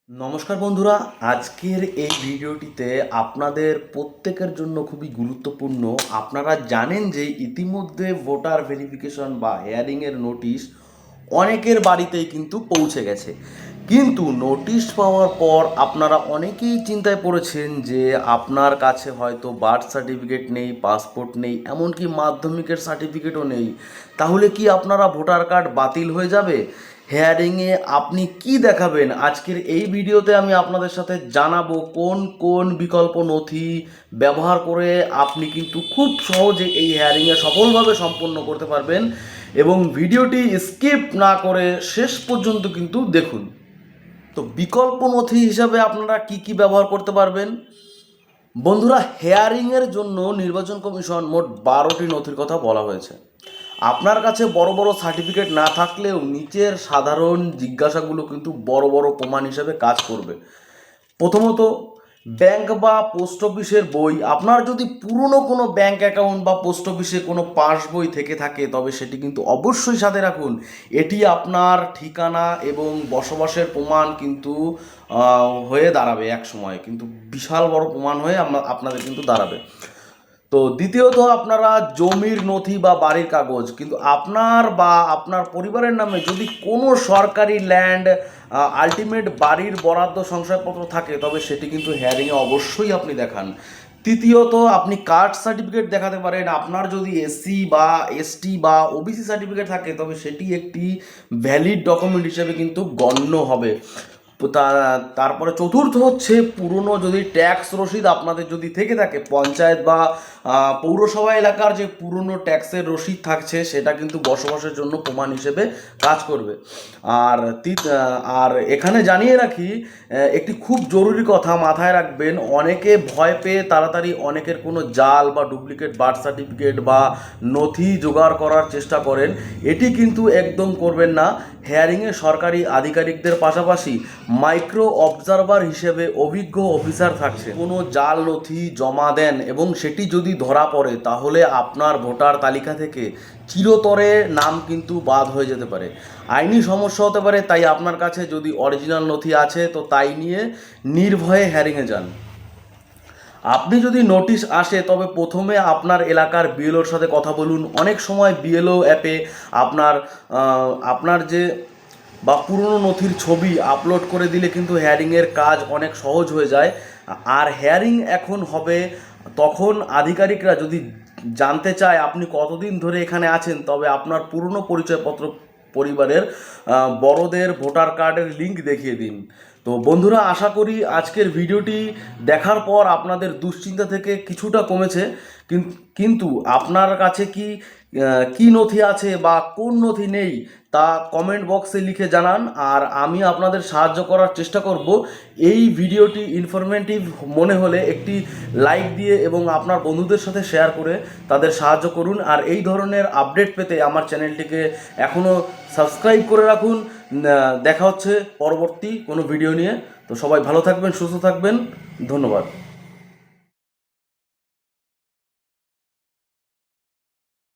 নমস্কার বন্ধুরা, আজকের এই ভিডিওটিতে আপনাদের প্রত্যেকের জন্য খুবই গুরুত্বপূর্ণ। আপনারা জানেন যে ইতিমধ্যে ভোটার ভেরিফিকেশন বা হিয়ারিংয়ের নোটিশ অনেকের বাড়িতেই কিন্তু পৌঁছে গেছে। কিন্তু নোটিশ পাওয়ার পর আপনারা অনেকেই চিন্তায় পড়েছেন যে আপনার কাছে হয়তো বার্থ সার্টিফিকেট নেই, পাসপোর্ট নেই, এমনকি মাধ্যমিকের সার্টিফিকেটও নেই। তাহলে কি আপনারা ভোটার কার্ড বাতিল হয়ে যাবে? হেয়ারিংয়ে আপনি কি দেখাবেন? আজকের এই ভিডিওতে আমি আপনাদের সাথে জানাবো কোন কোন বিকল্প নথি ব্যবহার করে আপনি কিন্তু খুব সহজে এই হেয়ারিংয়ে সফলভাবে সম্পন্ন করতে পারবেন। এবং ভিডিওটি স্কিপ না করে শেষ পর্যন্ত কিন্তু দেখুন। তো বিকল্প নথি হিসাবে আপনারা কি কি ব্যবহার করতে পারবেন? বন্ধুরা, হেয়ারিংয়ের জন্য নির্বাচন কমিশন মোট 12টি নথির কথা বলা হয়েছে। আপনার কাছে বড় বড় সার্টিফিকেট না থাকলেও নিচের সাধারণ জিজ্ঞাসাগুলো কিন্তু বড় বড় প্রমাণ হিসেবে কাজ করবে। প্রথমত, ব্যাংক বা পোস্ট অফিসের বই। আপনার যদি পুরনো কোনো ব্যাংক অ্যাকাউন্ট বা পোস্ট অফিসে কোনো পাস বই থেকে থাকে তবে সেটি কিন্তু অবশ্যই সাথে রাখুন। এটি আপনার ঠিকানা এবং বসবাসের প্রমাণ কিন্তু হয়ে দাঁড়াবে, এক সময় কিন্তু বিশাল বড় প্রমাণ হয়ে আপনাদের কিন্তু দাঁড়াবে। তো দ্বিতীয়ত, আপনারা জমির নথি বা বাড়ির কাগজ। কিন্তু আপনার বা আপনার পরিবারের নামে যদি কোনো সরকারি ল্যান্ড, আলটিমেট বাড়ির বরাদ্দ শংসাপত্র থাকে তবে সেটি কিন্তু হেয়ারিংয়ে অবশ্যই আপনি দেখান। তৃতীয়ত, আপনি কাস্ট সার্টিফিকেট দেখাতে পারেন। আপনার যদি এসসি বা এসটি বা ওবিসি সার্টিফিকেট থাকে তবে সেটি একটি ভ্যালিড ডকুমেন্ট হিসেবে কিন্তু গণ্য হবে। তারপরে চতুর্থ হচ্ছে, পুরনো যদি ট্যাক্স রসিদ আপনাদের যদি থেকে থাকে, পঞ্চায়েত বা পৌরসভা এলাকার যে পুরনো ট্যাক্সের রসিদ থাকছে সেটা কিন্তু বসবাসের জন্য প্রমাণ হিসেবে কাজ করবে। আর আর এখানে জানিয়ে রাখি, একটি খুব জরুরি কথা মাথায় রাখবেন। অনেকে ভয় পেয়ে তাড়াতাড়ি অনেকের কোনো জাল বা ডুপ্লিকেট বার্থ সার্টিফিকেট বা নথি জোগাড় করার চেষ্টা করেন। এটি কিন্তু একদম করবেন না। হেয়ারিংয়ে সরকারি আধিকারিকদের পাশাপাশি মাইক্রো অবজারভার হিসেবে অভিজ্ঞ অফিসার থাকছে। কোনো জাল নথি জমা দেন এবং সেটি যদি ধরা পড়ে তাহলে আপনার ভোটার তালিকা থেকে চিরতরে নাম কিন্তু বাদ হয়ে যেতে পারে। আইনি সমস্যা হতে পারে। তাই আপনার কাছে যদি অরিজিনাল নথি আছে তো তাই নিয়ে নির্ভয়ে হেয়ারিংয়ে যান। আপনি যদি নোটিশ আসে তবে প্রথমে আপনার এলাকার বিএলওর সাথে কথা বলুন। অনেক সময় বিএলও অ্যাপে আপনার যে বা পুরনো নথির ছবি আপলোড করে দিলে কিন্তু হেয়ারিংয়ের কাজ অনেক সহজ হয়ে যায়। আর হেয়ারিং এখন হবে তখন আধিকারিকরা যদি জানতে চায় আপনি কতদিন ধরে এখানে আছেন তবে আপনার পুরনো পরিচয়পত্র, পরিবারের বড়দের ভোটার কার্ডের লিঙ্ক দেখিয়ে দিন। তো বন্ধুরা, আশা করি আজকের ভিডিওটি দেখার পর আপনাদের দুশ্চিন্তা থেকে কিছুটা কমেছে। কিন্তু আপনার কাছে কি নথি আছে বা কোন নথি নেই তা কমেন্ট বক্সে লিখে জানান, আর আমি আপনাদের সাহায্য করার চেষ্টা করব। এই ভিডিওটি ইনফরমেটিভ মনে হলে একটি লাইক দিয়ে এবং আপনার বন্ধুদের সাথে শেয়ার করে তাদের সাহায্য করুন। আর এই ধরনের আপডেট পেতে আমার চ্যানেলটিকে এখনও সাবস্ক্রাইব করে রাখুন। দেখা হচ্ছে পরবর্তী কোনো ভিডিও নিয়ে। তো সবাই ভালো থাকবেন, সুস্থ থাকবেন। ধন্যবাদ।